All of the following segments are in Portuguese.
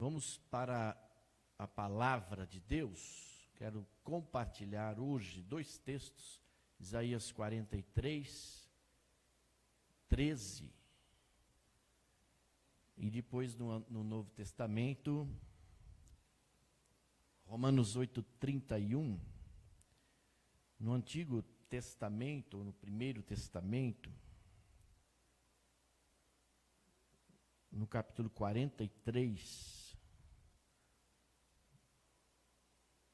Vamos para a palavra de Deus. Quero compartilhar hoje dois textos, Isaías 43, 13. E depois no Novo Testamento, Romanos 8, 31. No Antigo Testamento, ou no Primeiro Testamento, no capítulo 43,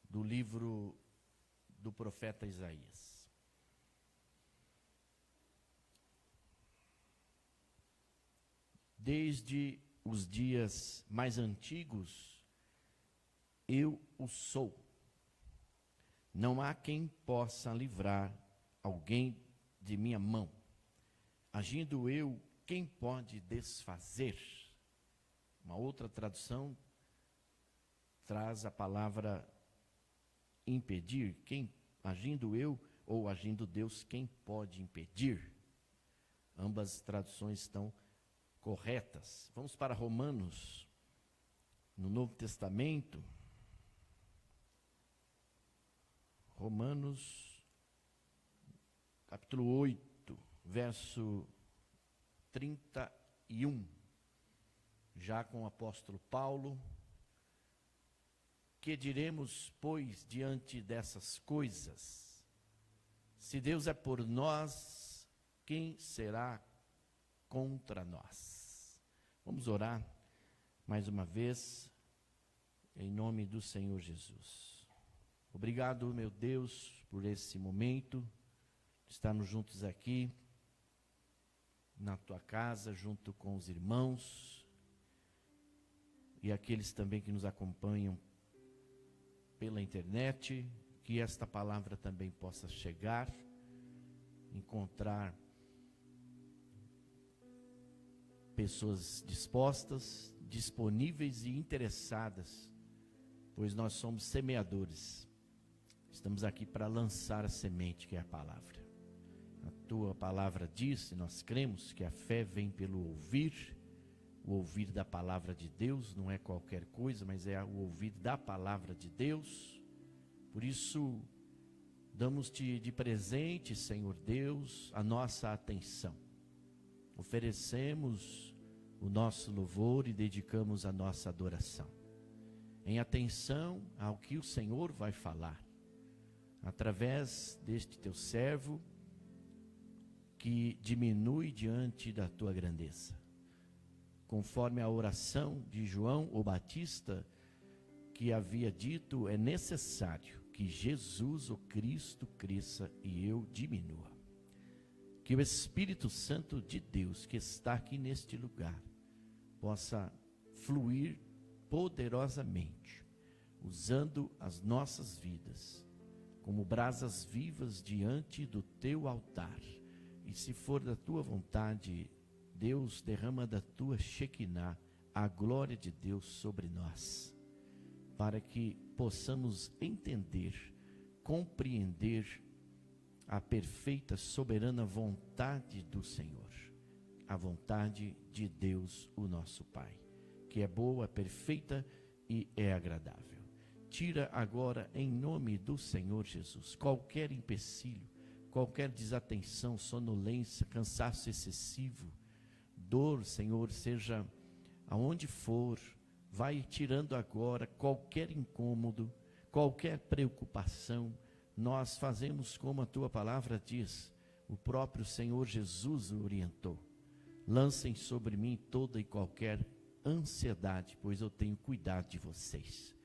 do livro do profeta Isaías. Desde os dias mais antigos, eu o sou. Não há quem possa livrar alguém de minha mão. Agindo eu, quem pode desfazer? Uma outra tradução traz a palavra impedir. Quem, agindo eu ou agindo Deus, quem pode impedir? Ambas traduções estão corretas. Vamos para Romanos, no Novo Testamento. Romanos, capítulo 8, verso 31. Já com o apóstolo Paulo. Que diremos, pois, diante dessas coisas? Se Deus é por nós, quem será contra nós? Vamos orar mais uma vez, em nome do Senhor Jesus. Obrigado, meu Deus, por esse momento, de estarmos juntos aqui, na tua casa, junto com os irmãos, e aqueles também que nos acompanham pela internet, que esta palavra também possa chegar, encontrar pessoas dispostas, disponíveis e interessadas, pois nós somos semeadores. Estamos aqui para lançar a semente que é a palavra. A tua palavra diz, e nós cremos, que a fé vem pelo ouvir. O ouvir da palavra de Deus não é qualquer coisa, mas é o ouvir da palavra de Deus. Por isso, damos-te de presente, Senhor Deus, a nossa atenção. Oferecemos o nosso louvor e dedicamos a nossa adoração, em atenção ao que o Senhor vai falar, através deste teu servo, que diminui diante da tua grandeza. Conforme a oração de João o Batista, que havia dito, é necessário que Jesus, o Cristo, cresça e eu diminua. Que o Espírito Santo de Deus, que está aqui neste lugar, possa fluir poderosamente, usando as nossas vidas, como brasas vivas diante do teu altar. E se for da tua vontade, Deus, derrama da tua Shekinah a glória de Deus sobre nós, para que possamos entender, compreender a perfeita, soberana vontade do Senhor, a vontade de Deus, o nosso Pai, que é boa, perfeita e é agradável. Tira agora, em nome do Senhor Jesus, qualquer empecilho, qualquer desatenção, sonolência, cansaço excessivo, dor, Senhor, seja aonde for, vai tirando agora qualquer incômodo, qualquer preocupação. Nós fazemos como a tua palavra diz, o próprio Senhor Jesus o orientou. Lancem sobre mim toda e qualquer ansiedade, pois eu tenho cuidado de vocês.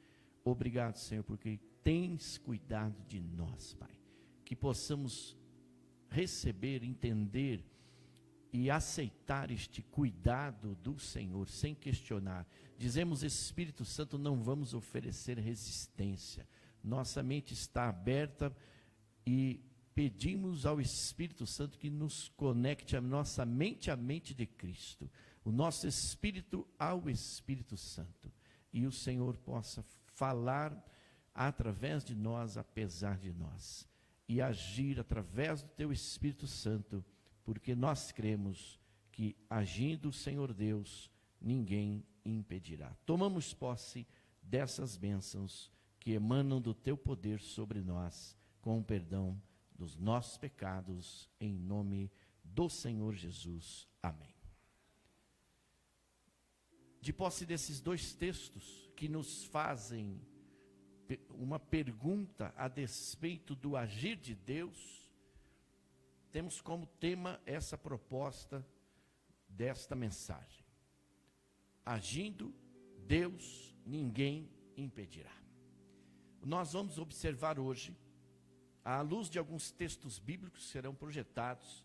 Obrigado, Senhor, porque tens cuidado de nós, Pai. Que possamos receber, entender e aceitar este cuidado do Senhor, sem questionar. Dizemos, Espírito Santo, não vamos oferecer resistência. Nossa mente está aberta e pedimos ao Espírito Santo que nos conecte a nossa mente à mente de Cristo, o nosso espírito ao Espírito Santo. E o Senhor possa falar através de nós, apesar de nós, e agir através do teu Espírito Santo, porque nós cremos que, agindo o Senhor Deus, ninguém impedirá. Tomamos posse dessas bênçãos que emanam do teu poder sobre nós, com o perdão dos nossos pecados, em nome do Senhor Jesus. Amém. De posse desses dois textos que nos fazem uma pergunta a despeito do agir de Deus, temos como tema essa proposta desta mensagem: agindo Deus, ninguém impedirá. Nós vamos observar hoje, à luz de alguns textos bíblicos que serão projetados,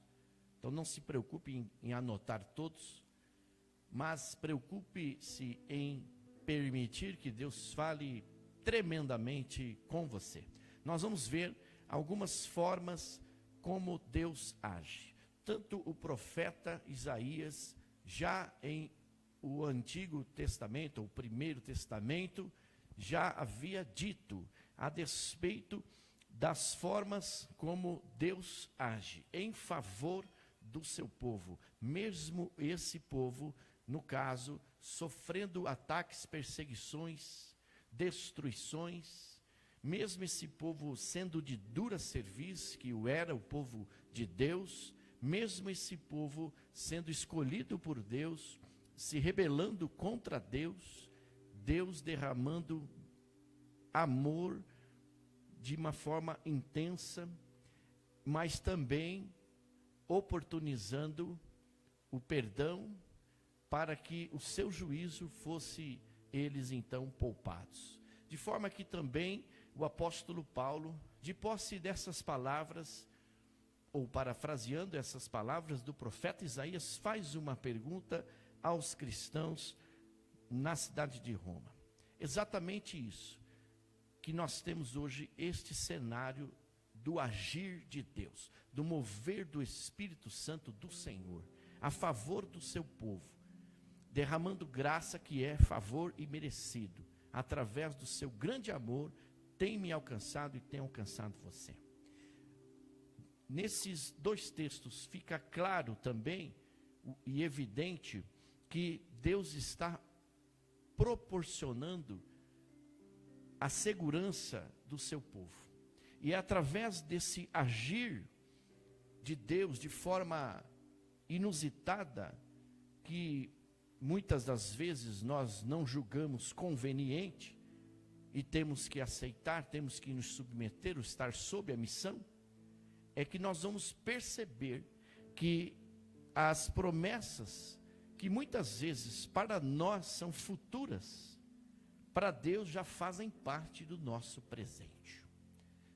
então não se preocupe em anotar todos, mas preocupe-se em permitir que Deus fale tremendamente com você. Nós vamos ver algumas formas como Deus age. Tanto o profeta Isaías, já em o Antigo Testamento, o Primeiro Testamento, já havia dito a despeito das formas como Deus age em favor do seu povo, mesmo esse povo, no caso, sofrendo ataques, perseguições, destruições, mesmo esse povo sendo de dura serviço, que o era o povo de Deus, mesmo esse povo sendo escolhido por Deus, se rebelando contra Deus, Deus derramando amor de uma forma intensa, mas também oportunizando o perdão para que o seu juízo fosse eles então poupados. De forma que também o apóstolo Paulo, de posse dessas palavras, ou parafraseando essas palavras do profeta Isaías, faz uma pergunta aos cristãos na cidade de Roma. Exatamente isso, que nós temos hoje este cenário do agir de Deus, do mover do Espírito Santo do Senhor, a favor do seu povo, derramando graça que é favor e merecido, através do seu grande amor, tem me alcançado e tem alcançado você. Nesses dois textos fica claro também e evidente que Deus está proporcionando a segurança do seu povo. E é através desse agir de Deus de forma inusitada, que muitas das vezes nós não julgamos conveniente, e temos que aceitar, temos que nos submeter, estar sob a missão, é que nós vamos perceber que as promessas, que muitas vezes para nós são futuras, para Deus já fazem parte do nosso presente.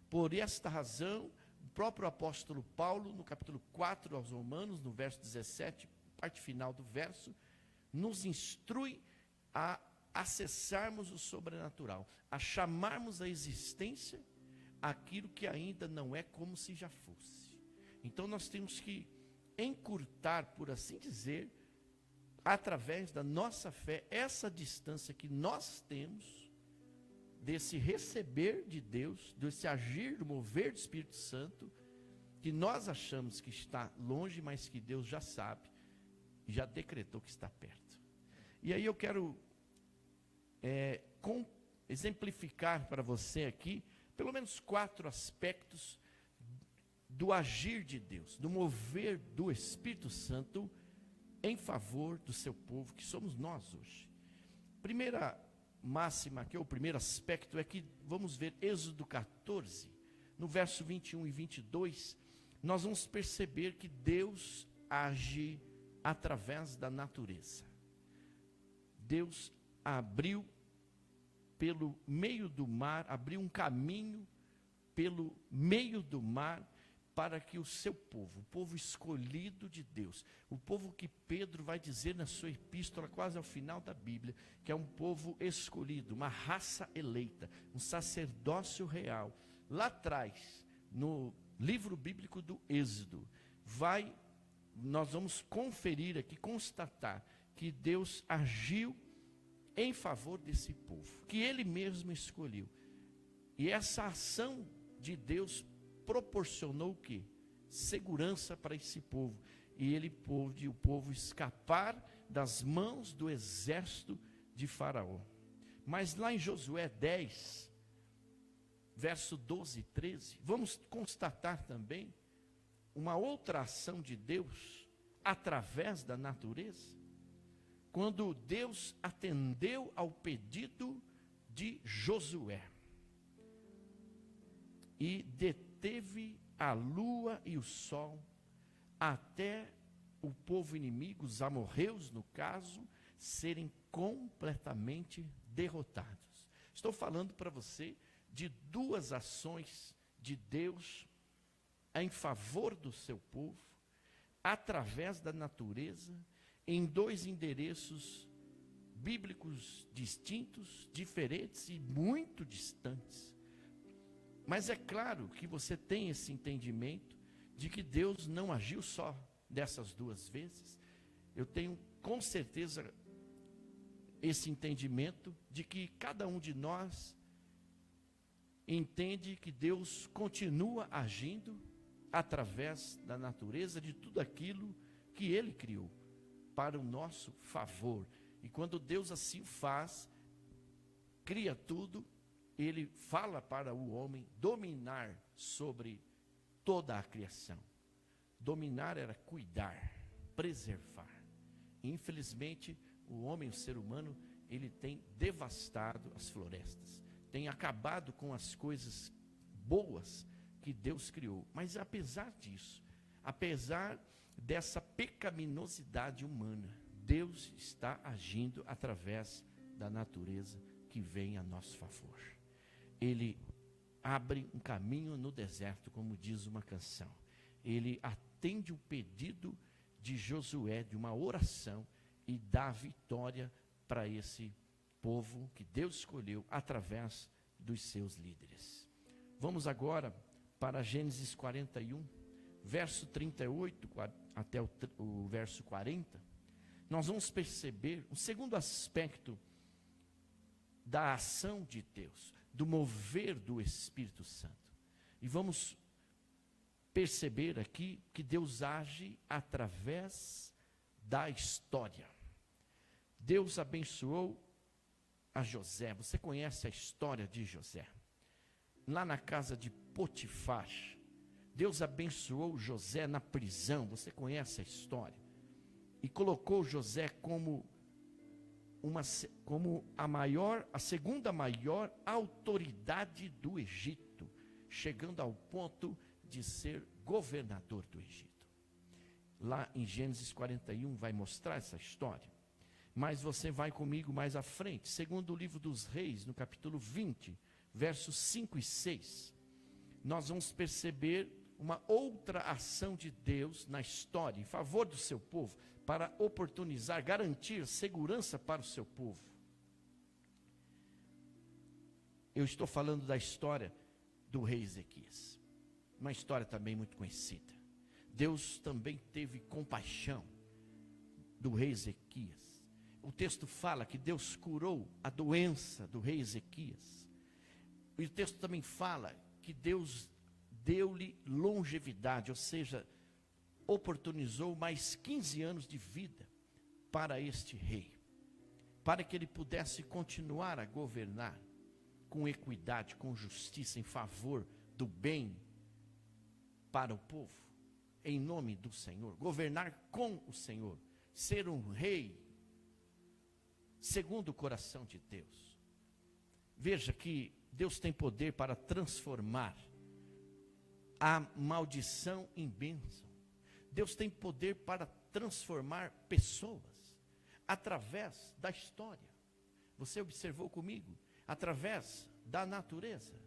Por esta razão, o próprio apóstolo Paulo, no capítulo 4 aos Romanos, no verso 17, parte final do verso, nos instrui a acessarmos o sobrenatural, a chamarmos à existência aquilo que ainda não é como se já fosse. Então nós temos que encurtar, por assim dizer, através da nossa fé, essa distância que nós temos desse receber de Deus, desse agir, do mover do Espírito Santo, que nós achamos que está longe, mas que Deus já sabe, já decretou que está perto. E aí eu quero exemplificar para você aqui, pelo menos 4 aspectos do agir de Deus, do mover do Espírito Santo em favor do seu povo, que somos nós hoje. Primeira máxima aqui, ou primeiro aspecto, é que vamos ver Êxodo 14, no verso 21 e 22, nós vamos perceber que Deus age através da natureza. Deus abriu pelo meio do mar, abriu um caminho pelo meio do mar, para que o seu povo, o povo escolhido de Deus, o povo que Pedro vai dizer na sua epístola, quase ao final da Bíblia, que é um povo escolhido, uma raça eleita, um sacerdócio real. Lá atrás, no livro bíblico do Êxodo, nós vamos conferir aqui, constatar, que Deus agiu em favor desse povo, que Ele mesmo escolheu. E essa ação de Deus proporcionou o quê? Segurança para esse povo. E ele pôde o povo escapar das mãos do exército de Faraó. Mas lá em Josué 10, verso 12 e 13, vamos constatar também uma outra ação de Deus através da natureza, quando Deus atendeu ao pedido de Josué e deteve a lua e o sol até o povo inimigo, os amorreus no caso, serem completamente derrotados. Estou falando para você de duas ações de Deus em favor do seu povo, através da natureza, em dois endereços bíblicos distintos, diferentes e muito distantes. Mas é claro que você tem esse entendimento de que Deus não agiu só dessas duas vezes. Eu tenho com certeza esse entendimento de que cada um de nós entende que Deus continua agindo através da natureza, de tudo aquilo que Ele criou, para o nosso favor. E quando Deus assim faz, cria tudo, Ele fala para o homem dominar sobre toda a criação. Dominar era cuidar, preservar. Infelizmente, o homem, o ser humano, ele tem devastado as florestas, tem acabado com as coisas boas que Deus criou. Mas apesar disso, apesar dessa pecaminosidade humana, Deus está agindo através da natureza que vem a nosso favor. Ele abre um caminho no deserto, como diz uma canção. Ele atende o pedido de Josué, de uma oração, e dá vitória para esse povo que Deus escolheu através dos seus líderes. Vamos agora para Gênesis 41, verso 38 até o verso 40. Nós vamos perceber o segundo aspecto da ação de Deus, do mover do Espírito Santo. E vamos perceber aqui que Deus age através da história. Deus abençoou a José. Você conhece a história de José? Lá na casa de Potifar, Deus abençoou José na prisão. Você conhece a história? E colocou José como a segunda maior autoridade do Egito, chegando ao ponto de ser governador do Egito. Lá em Gênesis 41 vai mostrar essa história. Mas você vai comigo mais à frente, segundo o livro dos Reis, no capítulo 20, versos 5 e 6. Nós vamos perceber uma outra ação de Deus na história, em favor do seu povo, para oportunizar, garantir segurança para o seu povo. Eu estou falando da história do rei Ezequias, uma história também muito conhecida. Deus também teve compaixão do rei Ezequias. O texto fala que Deus curou a doença do rei Ezequias. E o texto também fala que Deus deu-lhe longevidade, ou seja, oportunizou mais 15 anos de vida para este rei, para que ele pudesse continuar a governar com equidade, com justiça, em favor do bem para o povo, em nome do Senhor, governar com o Senhor, ser um rei segundo o coração de Deus. Veja que Deus tem poder para transformar a maldição em bênção. Deus tem poder para transformar pessoas através da história. Você observou comigo? Através da natureza.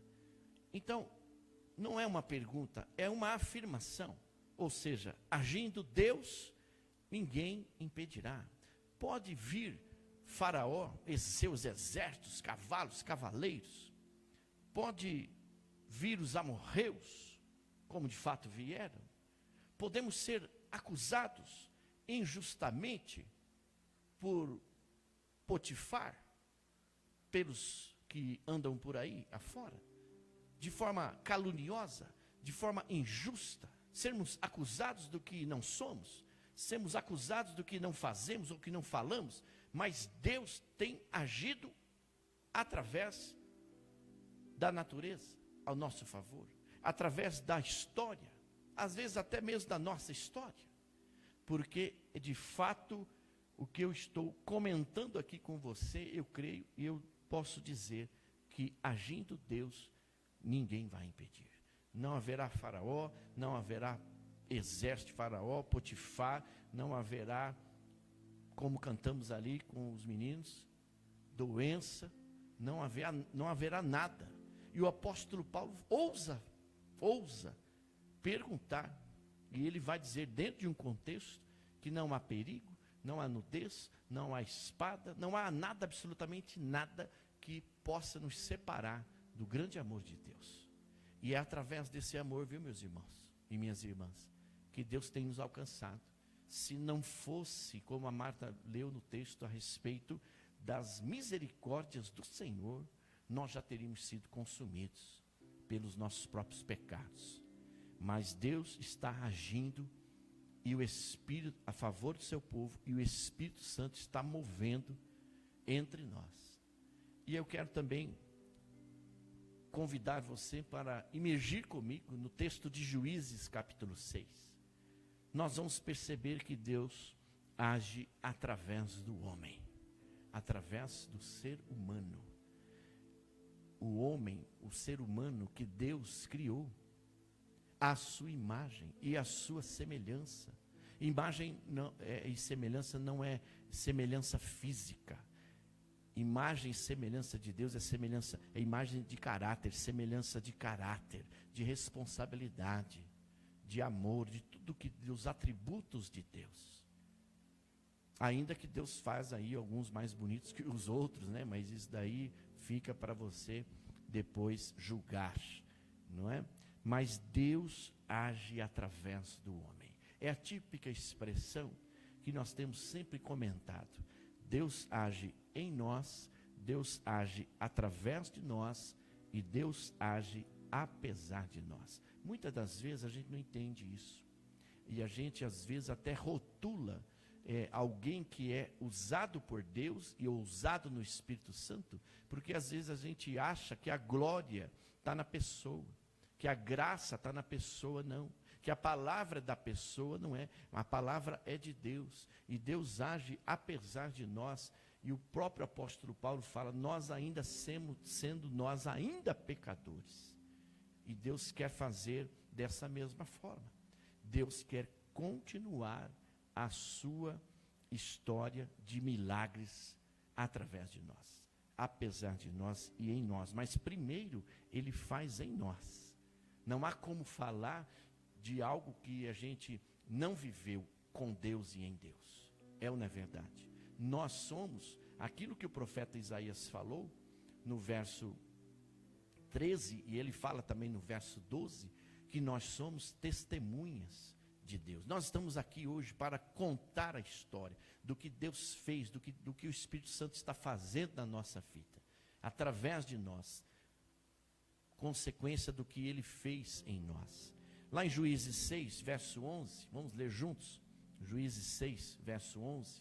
Então, não é uma pergunta, é uma afirmação. Ou seja, agindo Deus, ninguém impedirá. Pode vir Faraó, esses seus exércitos, cavalos, cavaleiros. Pode vir os amorreus, como de fato vieram. Podemos ser acusados injustamente por Potifar, pelos que andam por aí afora, de forma caluniosa, de forma injusta, sermos acusados do que não somos, sermos acusados do que não fazemos ou que não falamos, mas Deus tem agido através da natureza, ao nosso favor, através da história, às vezes até mesmo da nossa história, porque de fato o que eu estou comentando aqui com você, eu creio e eu posso dizer que agindo Deus, ninguém vai impedir. Não haverá faraó, não haverá exército de faraó, Potifar, não haverá, como cantamos ali com os meninos, doença, não haverá nada. E o apóstolo Paulo ousa perguntar, e ele vai dizer dentro de um contexto que não há perigo, não há nudez, não há espada, não há nada, absolutamente nada que possa nos separar do grande amor de Deus. E é através desse amor, viu, meus irmãos e minhas irmãs, que Deus tem nos alcançado. Se não fosse, como a Marta leu no texto a respeito das misericórdias do Senhor, nós já teríamos sido consumidos pelos nossos próprios pecados. Mas Deus está agindo, e o Espírito a favor do seu povo, e o Espírito Santo está movendo entre nós. E eu quero também convidar você para imergir comigo no texto de Juízes, capítulo 6. Nós vamos perceber que Deus age através do homem, através do ser humano. O homem, o ser humano que Deus criou, à sua imagem e à sua semelhança. Imagem e semelhança não é semelhança física. Imagem e semelhança de Deus é imagem de caráter, semelhança de caráter, de responsabilidade, de amor, de tudo que dos atributos de Deus. Ainda que Deus faz aí alguns mais bonitos que os outros, né? Mas isso daí fica para você depois julgar, não é? Mas Deus age através do homem. É a típica expressão que nós temos sempre comentado. Deus age em nós, Deus age através de nós e Deus age apesar de nós. Muitas das vezes a gente não entende isso. E a gente às vezes até rotula alguém que é usado por Deus e usado no Espírito Santo, porque às vezes a gente acha que a glória está na pessoa, que a graça está na pessoa, não. Que a palavra da pessoa não é, a palavra é de Deus, e Deus age apesar de nós, e o próprio apóstolo Paulo fala, nós ainda sendo nós ainda pecadores, e Deus quer fazer dessa mesma forma, Deus quer continuar a sua história de milagres através de nós, apesar de nós e em nós, mas primeiro Ele faz em nós, não há como falar de algo que a gente não viveu com Deus e em Deus. É ou não é verdade? Nós somos aquilo que o profeta Isaías falou no verso 13, e ele fala também no verso 12, que nós somos testemunhas de Deus. Nós estamos aqui hoje para contar a história do que Deus fez, do que o Espírito Santo está fazendo na nossa vida, através de nós, consequência do que Ele fez em nós. Lá em Juízes 6, verso 11, vamos ler juntos? Juízes 6, verso 11.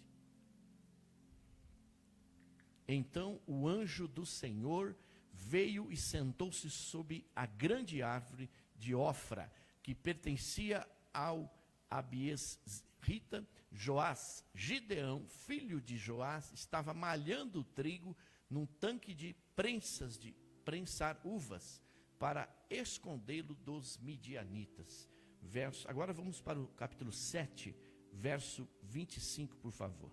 Então o anjo do Senhor veio e sentou-se sob a grande árvore de Ofra, que pertencia ao Abiesrita. Joás, Gideão, filho de Joás, estava malhando o trigo num tanque de prensar uvas, para escondê-lo dos midianitas. Agora vamos para o capítulo 7, verso 25, por favor.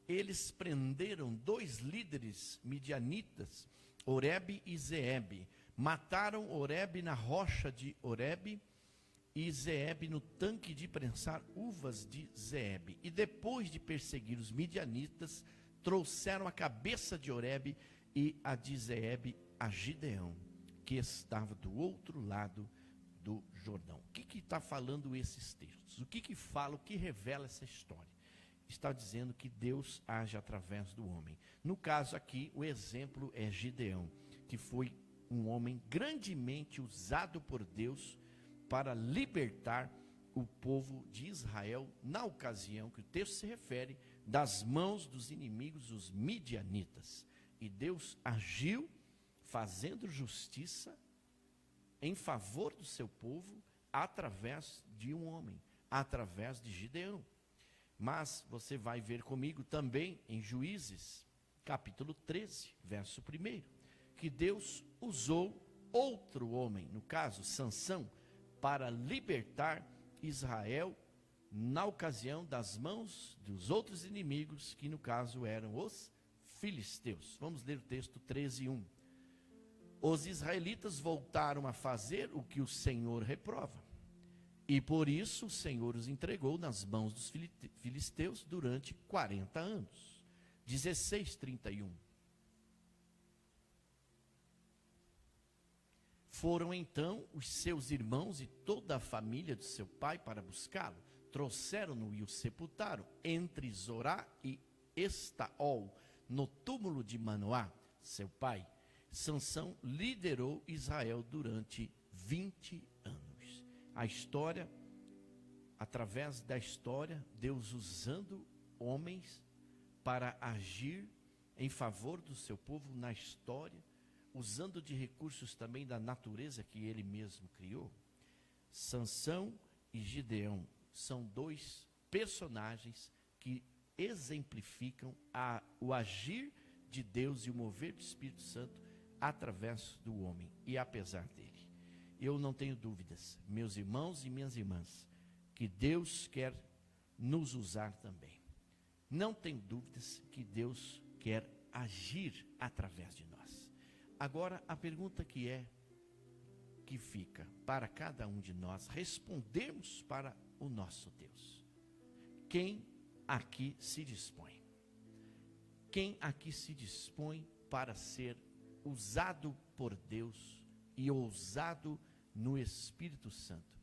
Eles prenderam 2 líderes midianitas, Oreb e Zeeb. Mataram Oreb na rocha de Oreb e Zeeb no tanque de prensar uvas de Zeeb. E depois de perseguir os midianitas, trouxeram a cabeça de Oreb e a de Zeeb a Gideão, que estava do outro lado do Jordão. O que está falando esses textos? O que fala, o que revela essa história? Está dizendo que Deus age através do homem. No caso aqui, o exemplo é Gideão, que foi um homem grandemente usado por Deus para libertar o povo de Israel na ocasião que o texto se refere, das mãos dos inimigos, os midianitas. E Deus agiu fazendo justiça em favor do seu povo através de um homem, através de Gideão. Mas você vai ver comigo também em Juízes, capítulo 13, verso 1, que Deus usou outro homem, no caso Sansão, para libertar Israel na ocasião das mãos dos outros inimigos, que no caso eram os filisteus. Vamos ler o texto 13:1. Os israelitas voltaram a fazer o que o Senhor reprova, e por isso o Senhor os entregou nas mãos dos filisteus durante 40 anos. 16:31. Foram então os seus irmãos e toda a família de seu pai para buscá-lo. Trouxeram-no e o sepultaram entre Zorá e Estaol, no túmulo de Manoá, seu pai. Sansão liderou Israel durante 20 anos. A história, através da história, Deus usando homens para agir em favor do seu povo na história, usando de recursos também da natureza que ele mesmo criou. Sansão e Gideão são dois personagens que exemplificam o agir de Deus e o mover do Espírito Santo através do homem e apesar dele. Eu não tenho dúvidas, meus irmãos e minhas irmãs, que Deus quer nos usar também. Não tenho dúvidas que Deus quer agir através de nós. Agora, a pergunta que fica para cada um de nós respondermos para o nosso Deus: quem aqui se dispõe? Quem aqui se dispõe para ser usado por Deus e ousado no Espírito Santo,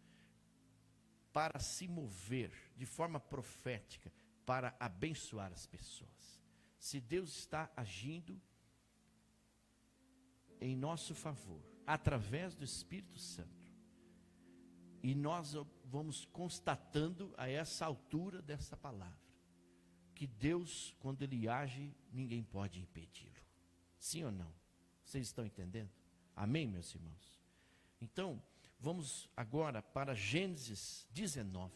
para se mover de forma profética, para abençoar as pessoas? Se Deus está agindo em nosso favor, através do Espírito Santo, e nós vamos constatando a essa altura dessa palavra, que Deus, quando Ele age, ninguém pode impedi-lo. Sim ou não? Vocês estão entendendo? Amém, meus irmãos? Então, vamos agora para Gênesis 19,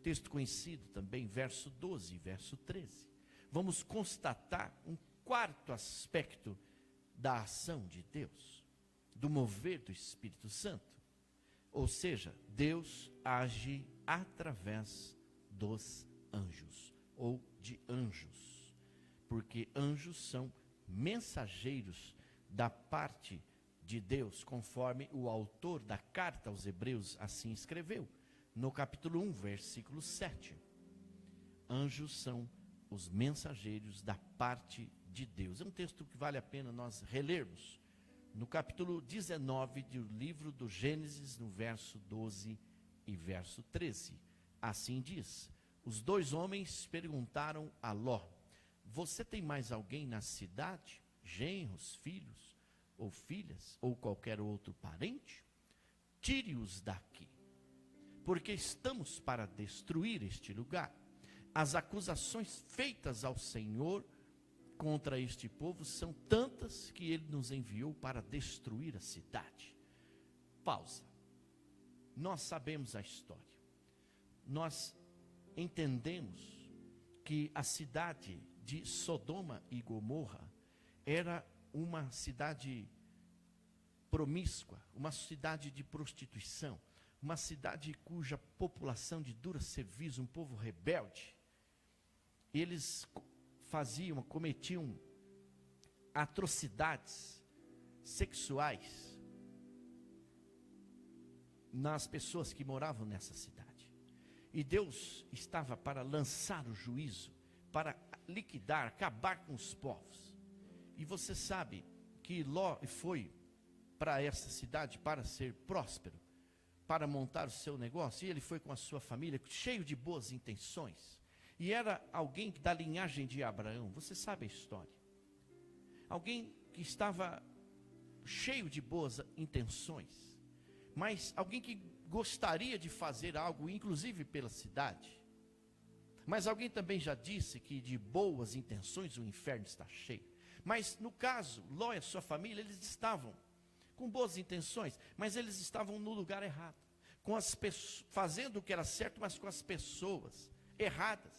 texto conhecido também, verso 12 e verso 13. Vamos constatar um quarto aspecto da ação de Deus, do mover do Espírito Santo. Ou seja, Deus age através dos anjos, ou de anjos, porque anjos são mensageiros da parte de Deus, conforme o autor da carta aos Hebreus assim escreveu, no capítulo 1, versículo 7. Anjos são os mensageiros da parte de Deus. É um texto que vale a pena nós relermos. No capítulo 19 do livro do Gênesis, no verso 12 e verso 13. Assim diz: os dois homens perguntaram a Ló: você tem mais alguém na cidade? Genros, filhos ou filhas, ou qualquer outro parente? Tire-os daqui, porque estamos para destruir este lugar. As acusações feitas ao Senhor contra este povo são tantas que ele nos enviou para destruir a cidade. Pausa. Nós sabemos a história. Nós entendemos que a cidade de Sodoma e Gomorra era uma cidade promíscua, uma cidade de prostituição, uma cidade cuja população de dura serviço, um povo rebelde. Eles cometiam atrocidades sexuais nas pessoas que moravam nessa cidade. E Deus estava para lançar o juízo, para liquidar, acabar com os povos. E você sabe que Ló foi para essa cidade para ser próspero, para montar o seu negócio, e ele foi com a sua família, cheio de boas intenções. E era alguém da linhagem de Abraão, você sabe a história. Alguém que estava cheio de boas intenções, mas alguém que gostaria de fazer algo, inclusive pela cidade. Mas alguém também já disse que de boas intenções o inferno está cheio. Mas no caso, Ló e a sua família, eles estavam com boas intenções, mas eles estavam no lugar errado, com as pessoas, fazendo o que era certo, mas com as pessoas erradas.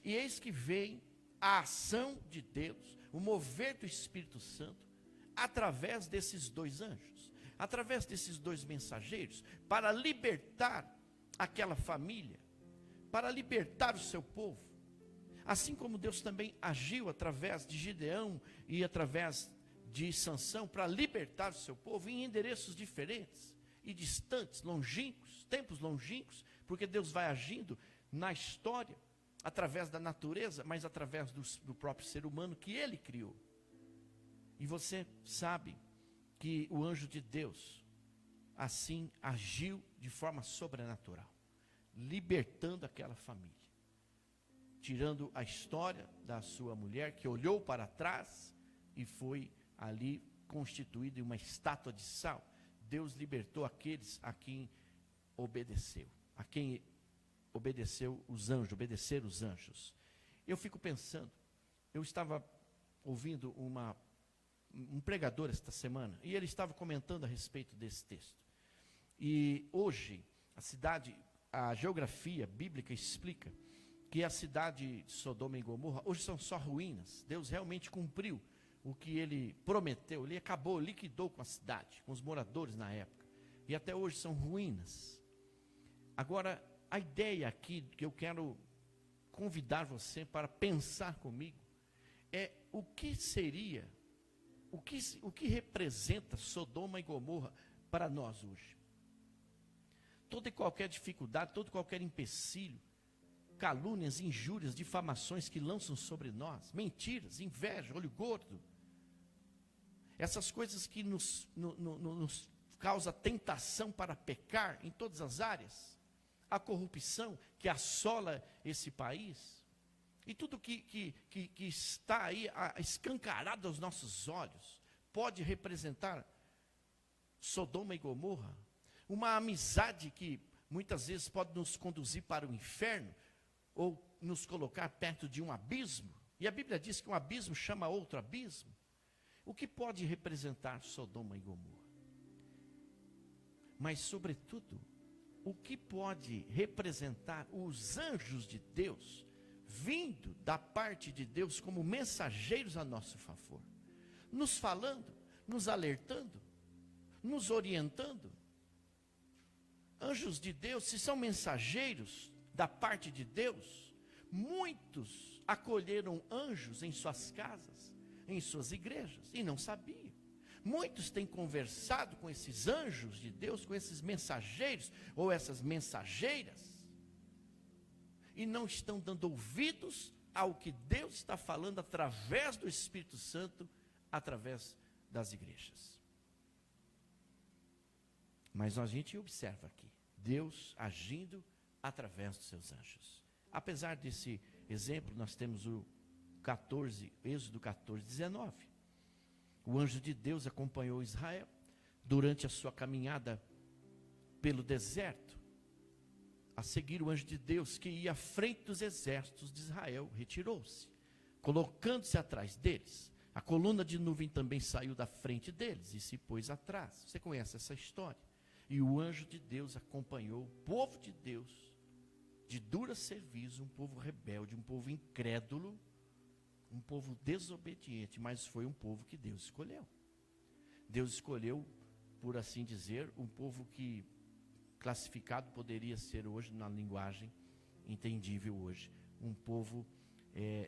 E eis que vem a ação de Deus, o mover do Espírito Santo, através desses dois anjos, através desses dois mensageiros, para libertar aquela família, para libertar o seu povo. Assim como Deus também agiu através de Gideão e através de Sansão para libertar o seu povo em endereços diferentes e distantes, longínquos, tempos longínquos, porque Deus vai agindo na história, através da natureza, mas através do próprio ser humano que Ele criou. E você sabe que o anjo de Deus, assim, agiu de forma sobrenatural, libertando aquela família, tirando a história da sua mulher, que olhou para trás e foi ali constituída em uma estátua de sal. Deus libertou aqueles a quem obedeceu, a quem obedeceram os anjos. Eu fico pensando, eu estava ouvindo um pregador esta semana, e ele estava comentando a respeito desse texto. E hoje, a geografia bíblica explica que a cidade de Sodoma e Gomorra, hoje são só ruínas. Deus realmente cumpriu o que ele prometeu, ele liquidou com a cidade, com os moradores na época. E até hoje são ruínas. Agora, a ideia aqui que eu quero convidar você para pensar comigo é o que seria, o que representa Sodoma e Gomorra para nós hoje. Toda e qualquer dificuldade, todo e qualquer empecilho, calúnias, injúrias, difamações que lançam sobre nós, mentiras, inveja, olho gordo, essas coisas que nos causa tentação para pecar em todas as áreas, a corrupção que assola esse país, e tudo que está aí escancarado aos nossos olhos, pode representar Sodoma e Gomorra, uma amizade que muitas vezes pode nos conduzir para o inferno, ou nos colocar perto de um abismo, e a Bíblia diz que um abismo chama outro abismo. O que pode representar Sodoma e Gomorra? Mas, sobretudo, o que pode representar os anjos de Deus, vindo da parte de Deus como mensageiros a nosso favor, nos falando, nos alertando, nos orientando. Anjos de Deus, se são mensageiros da parte de Deus, muitos acolheram anjos em suas casas, em suas igrejas, e não sabiam. Muitos têm conversado com esses anjos de Deus, com esses mensageiros, ou essas mensageiras, e não estão dando ouvidos ao que Deus está falando através do Espírito Santo, através das igrejas. Mas a gente observa aqui, Deus agindo através dos seus anjos. Apesar desse exemplo, nós temos o Êxodo 14, 19. O anjo de Deus acompanhou Israel durante a sua caminhada pelo deserto. A seguir, o anjo de Deus, que ia à frente dos exércitos de Israel, retirou-se, colocando-se atrás deles. A coluna de nuvem também saiu da frente deles e se pôs atrás. Você conhece essa história? E o anjo de Deus acompanhou o povo de Deus, de dura serviço, um povo rebelde, um povo incrédulo, um povo desobediente, mas foi um povo que Deus escolheu. Deus escolheu, por assim dizer, um povo que classificado poderia ser hoje, na linguagem entendível hoje, um povo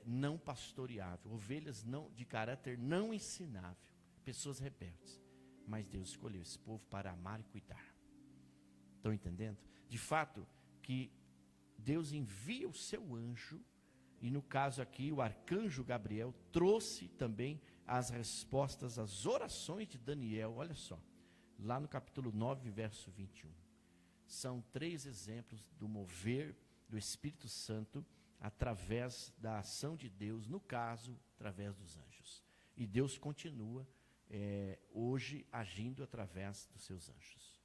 não pastoreável, ovelhas de caráter não ensinável, pessoas rebeldes. Mas Deus escolheu esse povo para amar e cuidar. Estão entendendo? De fato, que Deus envia o seu anjo, e no caso aqui, o arcanjo Gabriel trouxe também as respostas às orações de Daniel. Olha só, lá no capítulo 9, verso 21. São 3 exemplos do mover do Espírito Santo através da ação de Deus, no caso, através dos anjos. E Deus continua hoje agindo através dos seus anjos.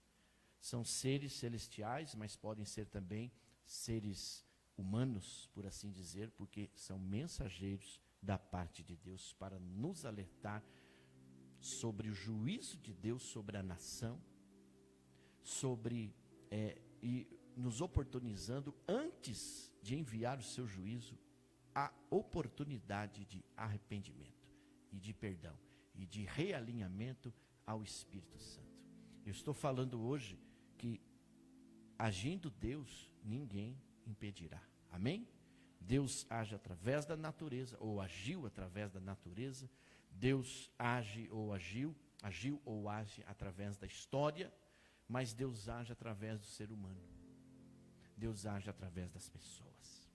São seres celestiais, mas podem ser também seres humanos, por assim dizer, porque são mensageiros da parte de Deus para nos alertar sobre o juízo de Deus sobre a nação, e nos oportunizando, antes de enviar o seu juízo, a oportunidade de arrependimento e de perdão e de realinhamento ao Espírito Santo. Eu estou falando hoje que, agindo Deus, ninguém impedirá. Amém? Deus age através da natureza, ou agiu através da natureza. Deus age ou agiu ou age através da história, mas Deus age através do ser humano. Deus age através das pessoas.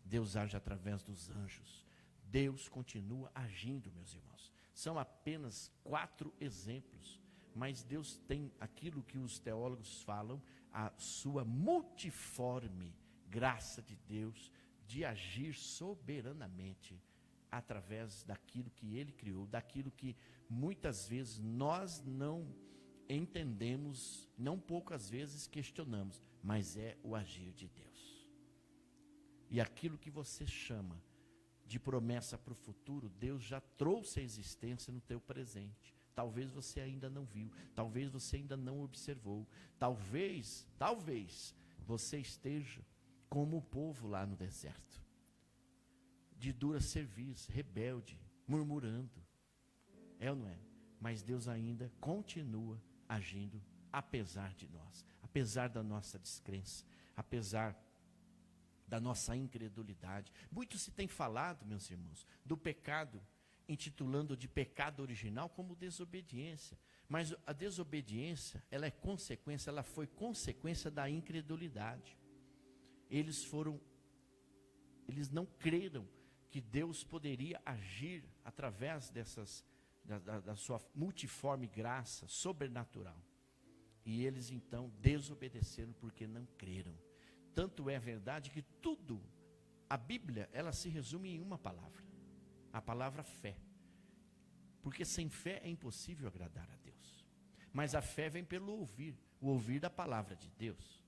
Deus age através dos anjos. Deus continua agindo, meus irmãos. São apenas 4 exemplos, mas Deus tem aquilo que os teólogos falam, a sua multiforme graça de Deus de agir soberanamente através daquilo que Ele criou, daquilo que muitas vezes nós não entendemos, não poucas vezes questionamos, mas é o agir de Deus. E aquilo que você chama de promessa para o futuro, Deus já trouxe a existência no teu presente. Talvez você ainda não viu, talvez você ainda não observou, talvez você esteja como o povo lá no deserto, de dura cerviz, rebelde, murmurando. É ou não é? Mas Deus ainda continua agindo, apesar de nós, apesar da nossa descrença, apesar da nossa incredulidade. Muito se tem falado, meus irmãos, do pecado, intitulando de pecado original como desobediência. Mas a desobediência, ela foi consequência da incredulidade. Eles não creram que Deus poderia agir através da sua multiforme graça sobrenatural. E eles então desobedeceram porque não creram. Tanto é verdade que a Bíblia, ela se resume em uma palavra, a palavra fé. Porque sem fé é impossível agradar a Deus. Mas a fé vem pelo ouvir, o ouvir da palavra de Deus.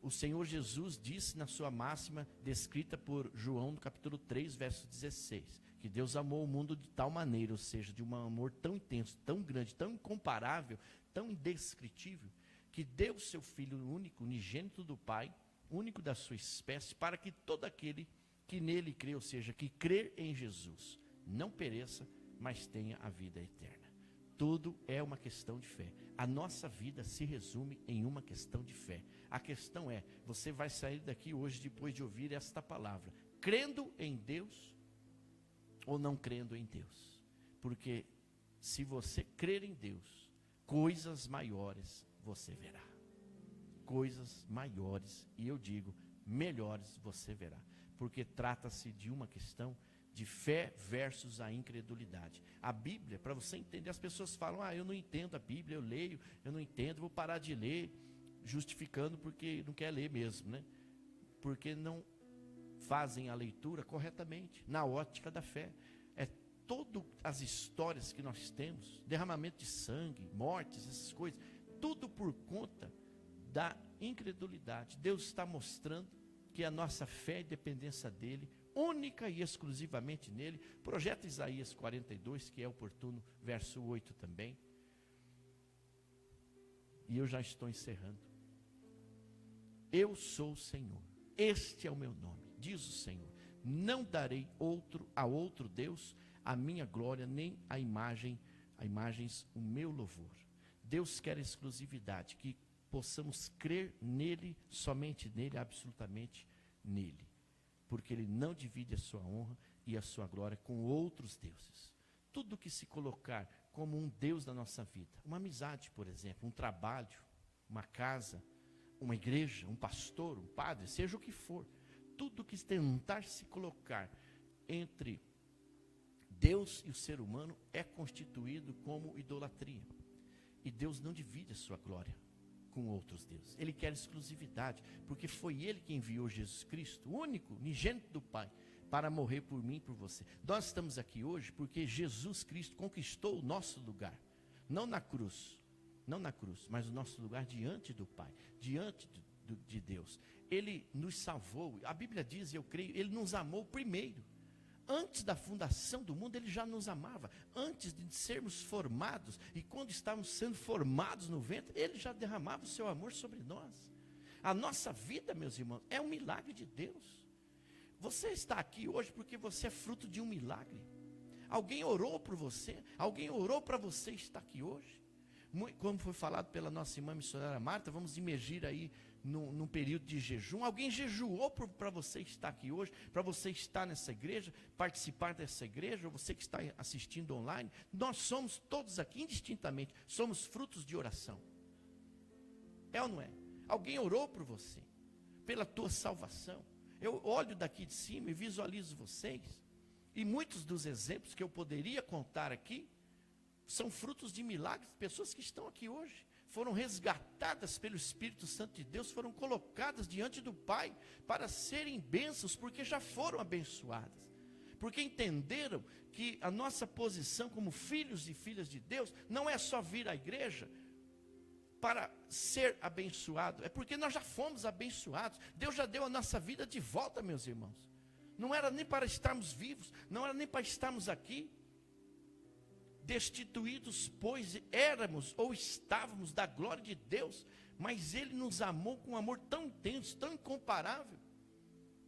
O Senhor Jesus disse na sua máxima, descrita por João no capítulo 3, verso 16, que Deus amou o mundo de tal maneira, ou seja, de um amor tão intenso, tão grande, tão incomparável, tão indescritível, que deu o seu Filho único, unigênito do Pai, único da sua espécie, para que todo aquele que nele crê, ou seja, que crer em Jesus, não pereça, mas tenha a vida eterna. Tudo é uma questão de fé. A nossa vida se resume em uma questão de fé. A questão é, você vai sair daqui hoje depois de ouvir esta palavra, crendo em Deus ou não crendo em Deus? Porque se você crer em Deus, coisas maiores você verá. Coisas maiores, e eu digo, melhores você verá. Porque trata-se de uma questão de fé versus a incredulidade. A Bíblia, para você entender, as pessoas falam, eu não entendo a Bíblia, eu leio, eu não entendo, vou parar de ler, justificando porque não quer ler mesmo, né? Porque não fazem a leitura corretamente, na ótica da fé. Todas as histórias que nós temos, derramamento de sangue, mortes, essas coisas, tudo por conta da incredulidade. Deus está mostrando que a nossa fé e dependência dele, única e exclusivamente nele. Projeto Isaías 42, que é oportuno, verso 8 também. E eu já estou encerrando. Eu sou o Senhor, este é o meu nome, diz o Senhor. Não darei a outro Deus a minha glória, nem a imagens o meu louvor. Deus quer exclusividade, que possamos crer nele, somente nele, absolutamente nele. Porque ele não divide a sua honra e a sua glória com outros deuses. Tudo que se colocar como um Deus da nossa vida, uma amizade, por exemplo, um trabalho, uma casa, uma igreja, um pastor, um padre, seja o que for, tudo que tentar se colocar entre Deus e o ser humano é constituído como idolatria. E Deus não divide a sua glória com outros deuses. Ele quer exclusividade, porque foi Ele que enviou Jesus Cristo, o único, unigênito do Pai, para morrer por mim e por você. Nós estamos aqui hoje porque Jesus Cristo conquistou o nosso lugar, não na cruz, não na cruz, mas o nosso lugar diante do Pai, diante de Deus. Ele nos salvou, a Bíblia diz, eu creio, Ele nos amou primeiro. Antes da fundação do mundo, Ele já nos amava. Antes de sermos formados, e quando estávamos sendo formados no ventre, Ele já derramava o seu amor sobre nós. A nossa vida, meus irmãos, é um milagre de Deus. Você está aqui hoje porque você é fruto de um milagre. Alguém orou por você, alguém orou para você estar aqui hoje. Como foi falado pela nossa irmã missionária Marta, vamos imergir aí num período de jejum. Alguém jejuou para você estar aqui hoje, para você estar nessa igreja, participar dessa igreja, ou você que está assistindo online. Nós somos todos aqui, indistintamente, somos frutos de oração. É ou não é? Alguém orou por você, pela tua salvação. Eu olho daqui de cima e visualizo vocês, e muitos dos exemplos que eu poderia contar aqui, são frutos de milagres, pessoas que estão aqui hoje, foram resgatadas pelo Espírito Santo de Deus, foram colocadas diante do Pai, para serem bênçãos, porque já foram abençoadas, porque entenderam que a nossa posição como filhos e filhas de Deus, não é só vir à igreja, para ser abençoado, é porque nós já fomos abençoados, Deus já deu a nossa vida de volta, meus irmãos, não era nem para estarmos vivos, não era nem para estarmos aqui, destituídos, pois éramos ou estávamos da glória de Deus, mas Ele nos amou com um amor tão intenso, tão incomparável,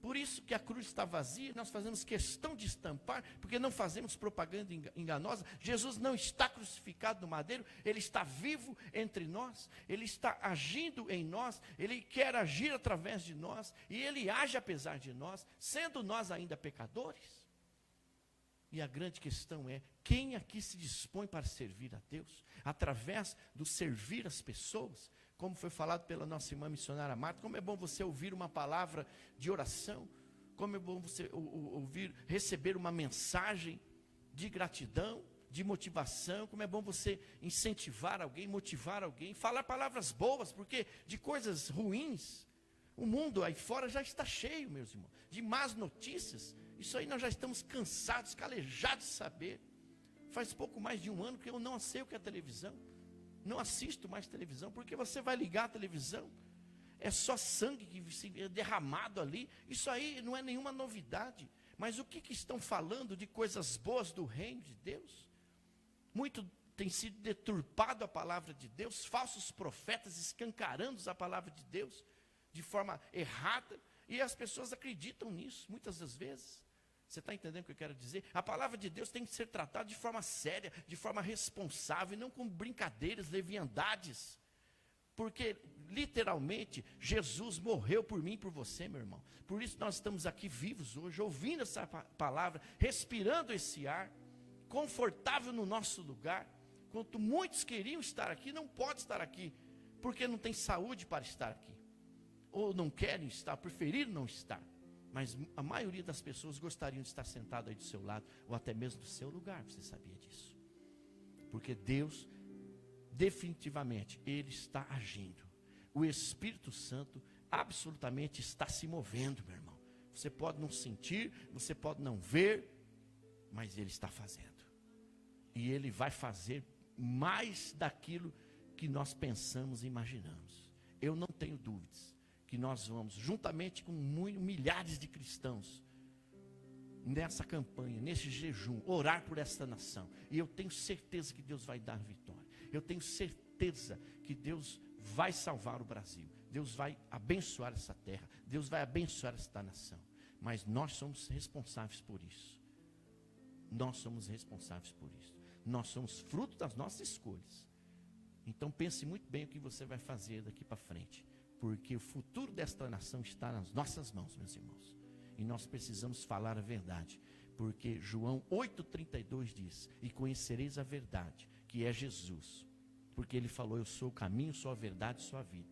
por isso que a cruz está vazia, nós fazemos questão de estampar, porque não fazemos propaganda enganosa. Jesus não está crucificado no madeiro, Ele está vivo entre nós, Ele está agindo em nós, Ele quer agir através de nós, e Ele age apesar de nós, sendo nós ainda pecadores. E a grande questão é, quem aqui se dispõe para servir a Deus? Através do servir as pessoas, como foi falado pela nossa irmã missionária Marta, como é bom você ouvir uma palavra de oração, como é bom você receber uma mensagem de gratidão, de motivação, como é bom você incentivar alguém, motivar alguém, falar palavras boas, porque de coisas ruins, o mundo aí fora já está cheio, meus irmãos, de más notícias. Isso aí nós já estamos cansados, calejados de saber. Faz pouco mais de um ano que eu não sei o que é televisão. Não assisto mais televisão, porque você vai ligar a televisão, é só sangue que é derramado ali. Isso aí não é nenhuma novidade. Mas o que estão falando de coisas boas do reino de Deus? Muito tem sido deturpado a palavra de Deus, falsos profetas escancarando a palavra de Deus de forma errada, e as pessoas acreditam nisso, muitas das vezes. Você está entendendo o que eu quero dizer? A palavra de Deus tem que ser tratada de forma séria, de forma responsável, e não com brincadeiras, leviandades. Porque, literalmente, Jesus morreu por mim e por você, meu irmão. Por isso nós estamos aqui vivos hoje, ouvindo essa palavra, respirando esse ar, confortável no nosso lugar. Enquanto muitos queriam estar aqui, não podem estar aqui, porque não tem saúde para estar aqui. Ou não querem estar, preferiram não estar. Mas a maioria das pessoas gostariam de estar sentado aí do seu lado, ou até mesmo do seu lugar, você sabia disso? Porque Deus, definitivamente, Ele está agindo. O Espírito Santo absolutamente está se movendo, meu irmão. Você pode não sentir, você pode não ver, mas Ele está fazendo. E Ele vai fazer mais daquilo que nós pensamos e imaginamos. Eu não tenho dúvidas que nós vamos, juntamente com milhares de cristãos, nessa campanha, nesse jejum, orar por esta nação. E eu tenho certeza que Deus vai dar vitória. Eu tenho certeza que Deus vai salvar o Brasil. Deus vai abençoar essa terra. Deus vai abençoar esta nação. Mas nós somos responsáveis por isso. Nós somos responsáveis por isso. Nós somos fruto das nossas escolhas. Então pense muito bem o que você vai fazer daqui para frente. Porque o futuro desta nação está nas nossas mãos, meus irmãos. E nós precisamos falar a verdade. Porque João 8,32 diz: e conhecereis a verdade, que é Jesus. Porque ele falou: eu sou o caminho, sou a verdade, sou a vida.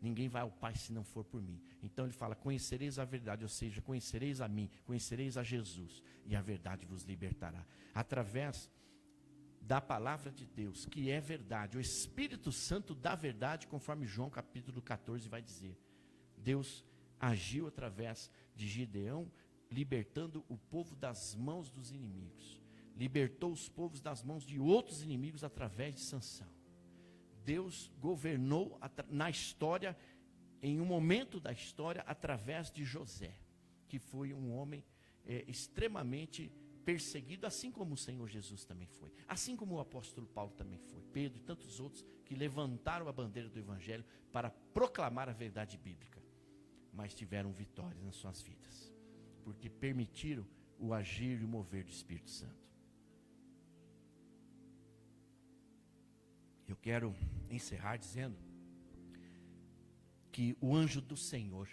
Ninguém vai ao Pai se não for por mim. Então ele fala: conhecereis a verdade, ou seja, conhecereis a mim, conhecereis a Jesus, e a verdade vos libertará. Através da palavra de Deus, que é verdade, o Espírito Santo da verdade, conforme João capítulo 14 vai dizer. Deus agiu através de Gideão, libertando o povo das mãos dos inimigos. Libertou os povos das mãos de outros inimigos através de Sansão. Deus governou na história, em um momento da história, através de José, que foi um homem extremamente perseguido, assim como o Senhor Jesus também foi, assim como o apóstolo Paulo também foi, Pedro e tantos outros que levantaram a bandeira do Evangelho para proclamar a verdade bíblica, mas tiveram vitórias nas suas vidas, porque permitiram o agir e o mover do Espírito Santo. Eu quero encerrar dizendo que o anjo do Senhor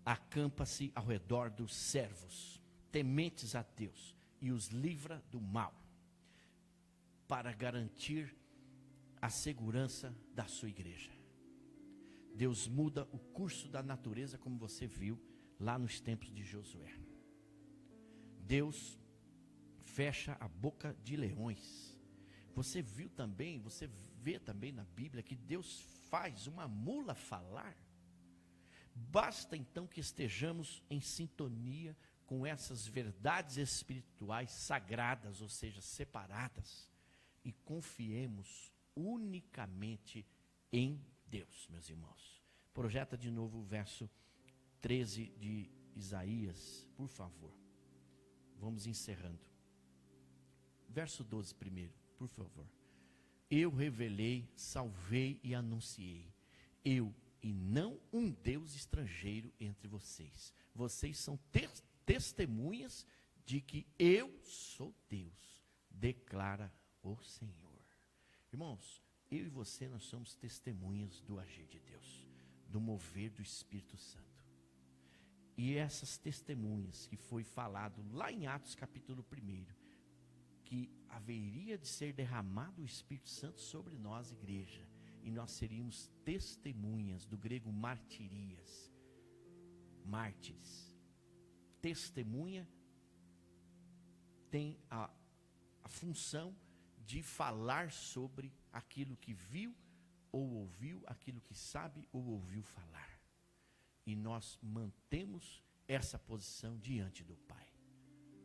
acampa-se ao redor dos servos, tementes a Deus, e os livra do mal, para garantir a segurança da sua igreja. Deus muda o curso da natureza, como você viu lá nos tempos de Josué. Deus fecha a boca de leões. Você vê também na Bíblia que Deus faz uma mula falar. Basta então que estejamos em sintonia com essas verdades espirituais sagradas, ou seja, separadas, e confiemos unicamente em Deus, meus irmãos. Projeta de novo o verso 13 de Isaías, por favor. Vamos encerrando. Verso 12 primeiro, por favor. Eu revelei, salvei e anunciei. Eu e não um Deus estrangeiro entre vocês. Vocês são testemunhas de que eu sou Deus, declara o Senhor. Irmãos, eu e você, nós somos testemunhas do agir de Deus, do mover do Espírito Santo. E essas testemunhas que foi falado lá em Atos capítulo 1, que haveria de ser derramado o Espírito Santo sobre nós, igreja, e nós seríamos testemunhas, do grego martirias, mártires. Testemunha tem a função de falar sobre aquilo que viu ou ouviu, aquilo que sabe ou ouviu falar. E nós mantemos essa posição diante do Pai.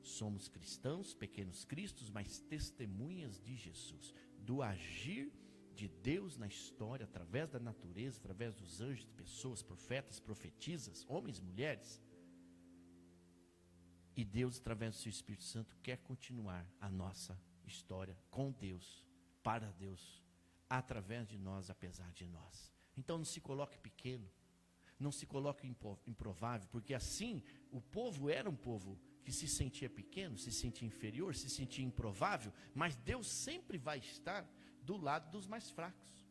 Somos cristãos, pequenos cristos, mas testemunhas de Jesus, do agir de Deus na história, através da natureza, através dos anjos, pessoas, profetas, profetisas, homens, mulheres. E Deus, através do seu Espírito Santo, quer continuar a nossa história com Deus, para Deus, através de nós, apesar de nós. Então não se coloque pequeno, não se coloque improvável, porque assim o povo era um povo que se sentia pequeno, se sentia inferior, se sentia improvável, mas Deus sempre vai estar do lado dos mais fracos.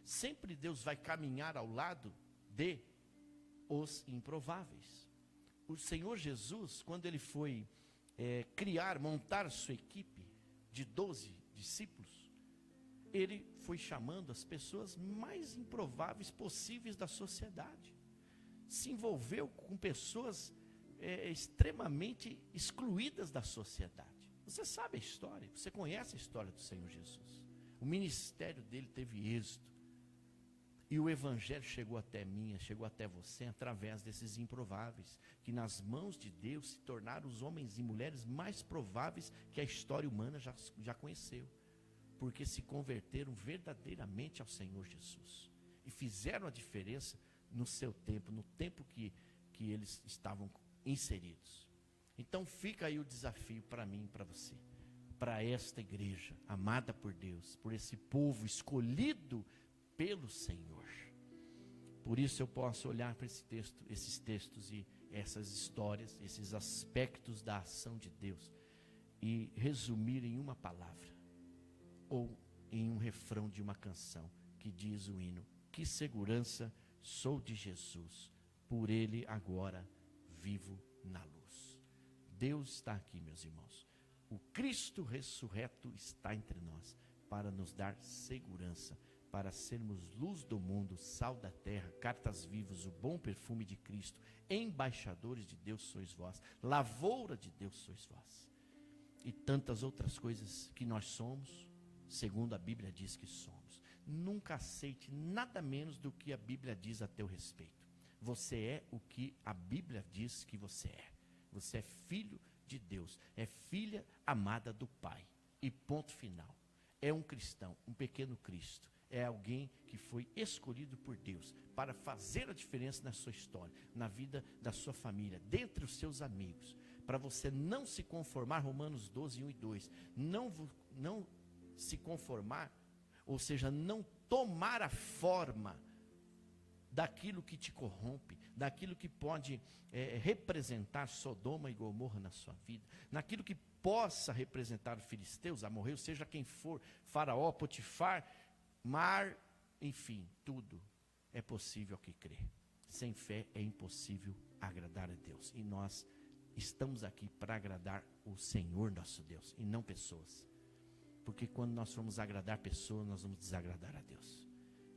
Sempre Deus vai caminhar ao lado de os improváveis. O Senhor Jesus, quando ele foi montar sua equipe de 12 discípulos, ele foi chamando as pessoas mais improváveis possíveis da sociedade. Se envolveu com pessoas extremamente excluídas da sociedade. Você sabe a história, você conhece a história do Senhor Jesus. O ministério dele teve êxito. E o Evangelho chegou até mim, chegou até você, através desses improváveis, que nas mãos de Deus se tornaram os homens e mulheres mais prováveis que a história humana já conheceu. Porque se converteram verdadeiramente ao Senhor Jesus. E fizeram a diferença no seu tempo, no tempo que eles estavam inseridos. Então fica aí o desafio para mim e para você, para esta igreja amada por Deus, por esse povo escolhido pelo Senhor. Por isso eu posso olhar para esses textos e essas histórias, esses aspectos da ação de Deus e resumir em uma palavra ou em um refrão de uma canção que diz o hino: que segurança sou de Jesus, por ele agora vivo na luz. Deus está aqui, meus irmãos. O Cristo ressurreto está entre nós para nos dar segurança, para sermos luz do mundo, sal da terra, cartas vivas, o bom perfume de Cristo, embaixadores de Deus sois vós, lavoura de Deus sois vós, e tantas outras coisas que nós somos, segundo a Bíblia diz que somos. Nunca aceite nada menos do que a Bíblia diz a teu respeito. Você é o que a Bíblia diz que você é. Você é filho de Deus, é filha amada do Pai, e ponto final. É um cristão, um pequeno Cristo, é alguém que foi escolhido por Deus para fazer a diferença na sua história, na vida da sua família, dentre os seus amigos. Para você não se conformar, Romanos 12, 1 e 2, não se conformar, ou seja, não tomar a forma daquilo que te corrompe, daquilo que pode representar Sodoma e Gomorra na sua vida, naquilo que possa representar os filisteus, amorreus, seja quem for, Faraó, Potifar, mar, enfim, tudo é possível ao que crê. Sem fé é impossível agradar a Deus. E nós estamos aqui para agradar o Senhor nosso Deus, e não pessoas. Porque quando nós formos agradar pessoas, nós vamos desagradar a Deus.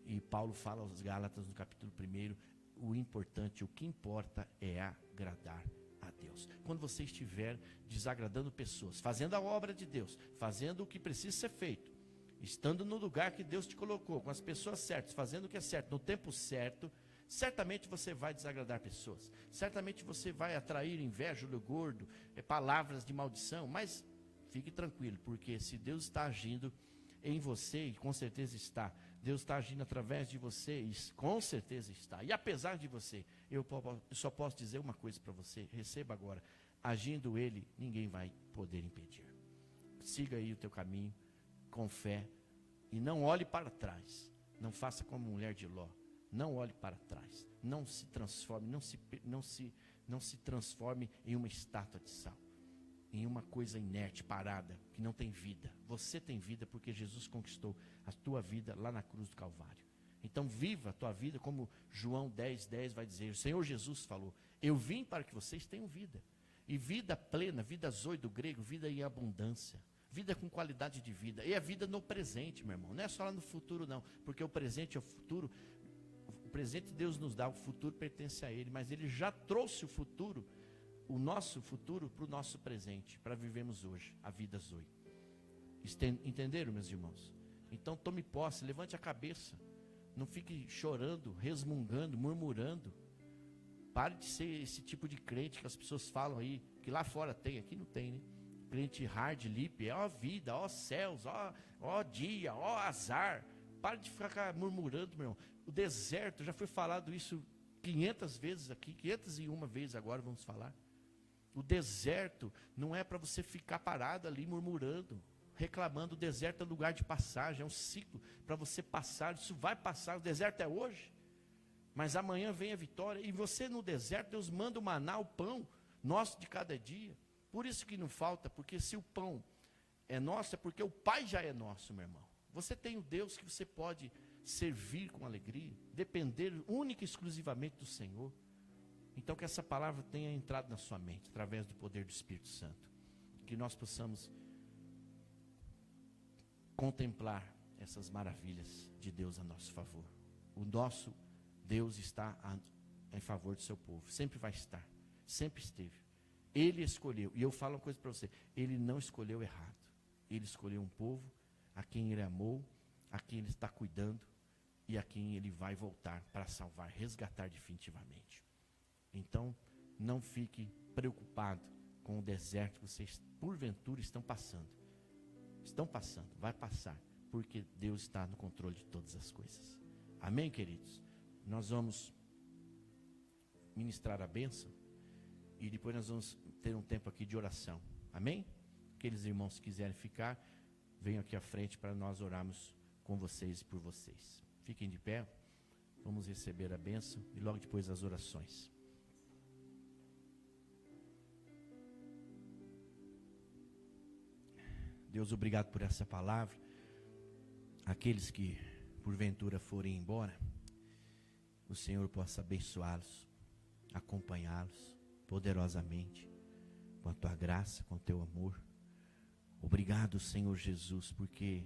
E Paulo fala aos Gálatas no capítulo 1, o importante, o que importa é agradar a Deus. Quando você estiver desagradando pessoas, fazendo a obra de Deus, fazendo o que precisa ser feito, estando no lugar que Deus te colocou, com as pessoas certas, fazendo o que é certo, no tempo certo, certamente você vai desagradar pessoas, certamente você vai atrair inveja, olho gordo, palavras de maldição, mas fique tranquilo, porque se Deus está agindo em você, e com certeza está, Deus está agindo através de você, e com certeza está, e apesar de você, eu só posso dizer uma coisa para você, receba agora, agindo Ele, ninguém vai poder impedir. Siga aí o teu caminho, com fé, e não olhe para trás, não faça como a mulher de Ló, não olhe para trás, não se transforme, não se transforme em uma estátua de sal, em uma coisa inerte, parada, que não tem vida. Você tem vida porque Jesus conquistou a tua vida lá na cruz do Calvário. Então viva a tua vida como João 10:10 vai dizer. O Senhor Jesus falou, eu vim para que vocês tenham vida. E vida plena, vida zoe do grego, vida em abundância. Vida com qualidade de vida. E a vida no presente, meu irmão. Não é só lá no futuro não, porque o presente é o futuro. O presente Deus nos dá, o futuro pertence a Ele. Mas Ele já trouxe o futuro, o nosso futuro, para o nosso presente, para vivermos hoje, a vida zoe. Entenderam, meus irmãos? Então tome posse, levante a cabeça. Não fique chorando, resmungando, murmurando. Pare de ser esse tipo de crente que as pessoas falam aí, que lá fora tem, aqui não tem, né? Crente hard lip, ó vida, ó céus, ó dia, ó azar. Pare de ficar murmurando, meu irmão. O deserto, já foi falado isso 500 vezes aqui, 501 vezes agora vamos falar. O deserto não é para você ficar parado ali murmurando, reclamando. O deserto é lugar de passagem, é um ciclo para você passar. Isso vai passar, o deserto é hoje, mas amanhã vem a vitória. E você no deserto, Deus manda o maná, o pão nosso de cada dia. Por isso que não falta, porque se o pão é nosso, é porque o Pai já é nosso, meu irmão. Você tem o Deus que você pode servir com alegria, depender única e exclusivamente do Senhor. Então que essa palavra tenha entrado na sua mente, através do poder do Espírito Santo. Que nós possamos contemplar essas maravilhas de Deus a nosso favor. O nosso Deus está em favor do seu povo, sempre vai estar, sempre esteve. Ele escolheu, e eu falo uma coisa para você, Ele não escolheu errado. Ele escolheu um povo a quem Ele amou, a quem Ele está cuidando, e a quem Ele vai voltar para salvar, resgatar definitivamente. Então, não fique preocupado com o deserto que vocês, porventura, estão passando. Estão passando, vai passar, porque Deus está no controle de todas as coisas. Amém, queridos? Nós vamos ministrar a bênção, e depois nós vamos ter um tempo aqui de oração. Amém? Aqueles irmãos que quiserem ficar, venham aqui à frente para nós orarmos com vocês e por vocês. Fiquem de pé, vamos receber a bênção e logo depois as orações. Deus, obrigado por essa palavra. Aqueles que porventura forem embora, o Senhor possa abençoá-los, acompanhá-los poderosamente, com a tua graça, com o teu amor. Obrigado, Senhor Jesus, porque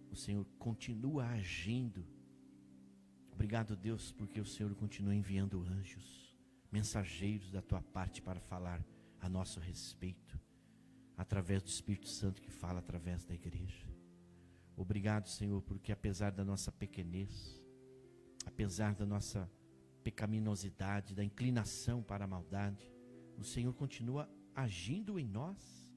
o Senhor continua agindo. Obrigado, Deus, porque o Senhor continua enviando anjos, mensageiros da tua parte para falar a nosso respeito, através do Espírito Santo que fala através da igreja. Obrigado, Senhor, porque apesar da nossa pequenez, apesar da nossa pecaminosidade, da inclinação para a maldade, o Senhor continua agindo em nós.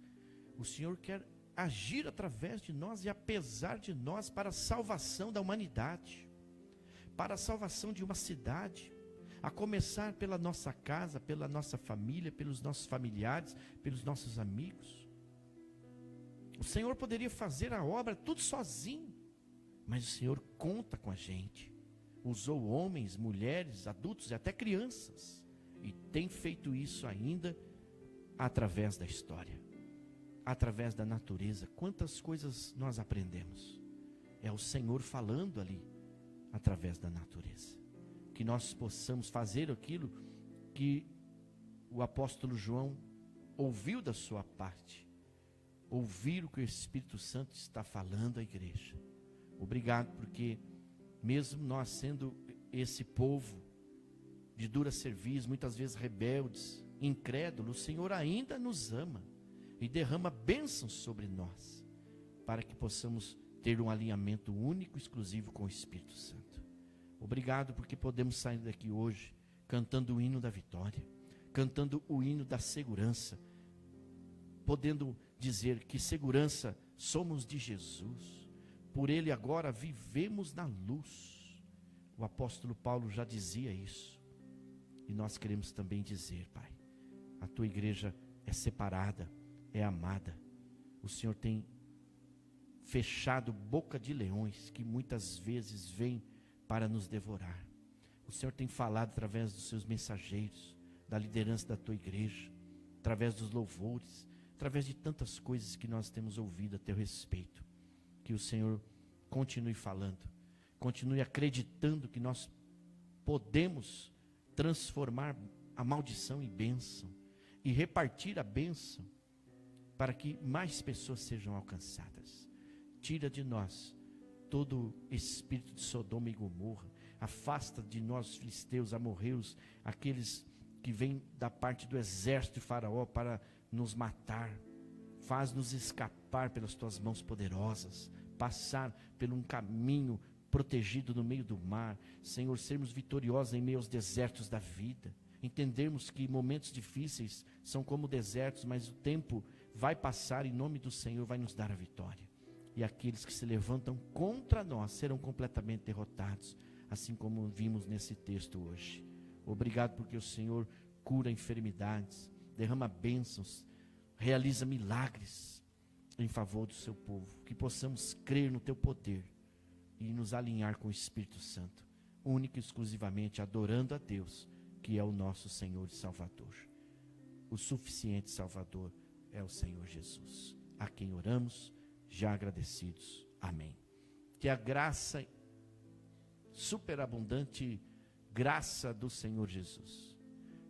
O Senhor quer agir através de nós e apesar de nós para a salvação da humanidade, para a salvação de uma cidade, a começar pela nossa casa, pela nossa família, pelos nossos familiares, pelos nossos amigos. O Senhor poderia fazer a obra tudo sozinho, mas o Senhor conta com a gente. Usou homens, mulheres, adultos e até crianças, e tem feito isso ainda através da história, através da natureza. Quantas coisas nós aprendemos? É o Senhor falando ali, através da natureza. Que nós possamos fazer aquilo que o apóstolo João ouviu da sua parte, ouvir o que o Espírito Santo está falando à igreja. Obrigado, porque mesmo nós sendo esse povo de dura cerviz, muitas vezes rebeldes, incrédulos, o Senhor ainda nos ama e derrama bênçãos sobre nós, para que possamos ter um alinhamento único, exclusivo com o Espírito Santo. Obrigado, porque podemos sair daqui hoje cantando o hino da vitória, cantando o hino da segurança, podendo dizer que segurança somos de Jesus. Por Ele agora vivemos na luz. O apóstolo Paulo já dizia isso. E nós queremos também dizer, Pai, a Tua igreja é separada, é amada. O Senhor tem fechado boca de leões que muitas vezes vêm para nos devorar. O Senhor tem falado através dos seus mensageiros, da liderança da Tua igreja, através dos louvores, através de tantas coisas que nós temos ouvido a Teu respeito. Que o Senhor continue falando, continue acreditando que nós podemos transformar a maldição em bênção e repartir a bênção para que mais pessoas sejam alcançadas. Tira de nós todo espírito de Sodoma e Gomorra, afasta de nós filisteus, amorreus, aqueles que vêm da parte do exército de Faraó para nos matar. Faz-nos escapar pelas Tuas mãos poderosas, passar por um caminho protegido no meio do mar. Senhor, sermos vitoriosos em meio aos desertos da vida, entendermos que momentos difíceis são como desertos, mas o tempo vai passar e em nome do Senhor vai nos dar a vitória. E aqueles que se levantam contra nós serão completamente derrotados, assim como vimos nesse texto hoje. Obrigado porque o Senhor cura enfermidades, derrama bênçãos, realiza milagres em favor do seu povo. Que possamos crer no Teu poder e nos alinhar com o Espírito Santo, única e exclusivamente adorando a Deus, que é o nosso Senhor e Salvador. O suficiente Salvador é o Senhor Jesus, a quem oramos, já agradecidos. Amém. Que a graça, superabundante graça do Senhor Jesus,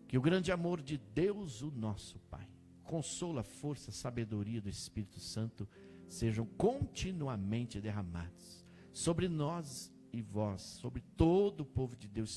que o grande amor de Deus, o nosso Pai, consolo, força, sabedoria do Espírito Santo sejam continuamente derramados sobre nós e vós, sobre todo o povo de Deus